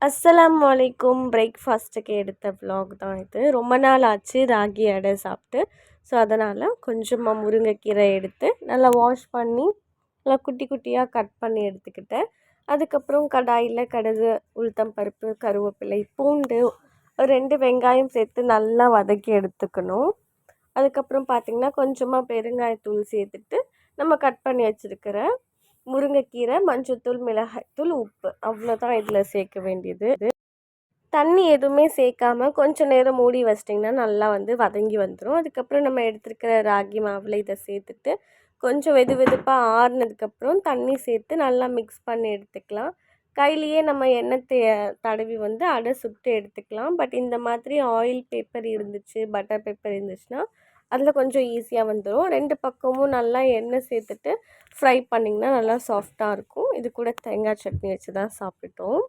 அஸ்ஸலாமு அலைக்கும். பிரேக்ஃபாஸ்ட்டுக்கு எடுத்த விலாக் தான் இது. ரொம்ப நாள் ஆச்சு ராகி அடை சாப்பிட்டு. ஸோ, அதனால் கொஞ்சமாக முருங்கைக்கீரை எடுத்து நல்லா வாஷ் பண்ணி நல்லா குட்டி குட்டியாக கட் பண்ணி எடுத்துக்கிட்டேன். அதுக்கப்புறம் கடாயில் கடுகு, உளுத்தம் பருப்பு, கருவேப்பிலை, பூண்டு, 2 வெங்காயம் சேர்த்து நல்லா வதக்கி எடுத்துக்கணும். அதுக்கப்புறம் பார்த்திங்கன்னா கொஞ்சமாக பெருங்காயத்தூள் சேர்த்துட்டு நம்ம கட் பண்ணி வச்சுருக்கிற முருங்கைக்கீரை, மஞ்சள்தூள், மிளகாய்த்தூள், உப்பு அவ்வளோதான் இதில் சேர்க்க வேண்டியது. தண்ணி எதுவுமே சேர்க்காம கொஞ்சம் நேரம் மூடி வச்சிட்டிங்கன்னா நல்லா வதங்கி வந்துடும். அதுக்கப்புறம் நம்ம எடுத்துருக்கிற ராகி மாவில் இதை சேர்த்துட்டு கொஞ்சம் வெது வெதுப்பாக ஆறுனதுக்கப்புறம் தண்ணி சேர்த்து நல்லா மிக்ஸ் பண்ணி எடுத்துக்கலாம். கையிலையே நம்ம எண்ணெய் தடவி அடை சுட்டு எடுத்துக்கலாம். பட் இந்த மாதிரி ஆயில் பேப்பர் இருந்துச்சு, பட்டர் பேப்பர் இருந்துச்சுன்னா அதில் கொஞ்சம் ஈஸியாக வந்துடும். 2 பக்கமும் நல்லா எண்ணெய் சேர்த்துட்டு ஃப்ரை பண்ணிங்கன்னா நல்லா சாஃப்டாக இருக்கும். இது கூட தேங்காய் சட்னி வச்சு தான் சாப்பிட்டோம்.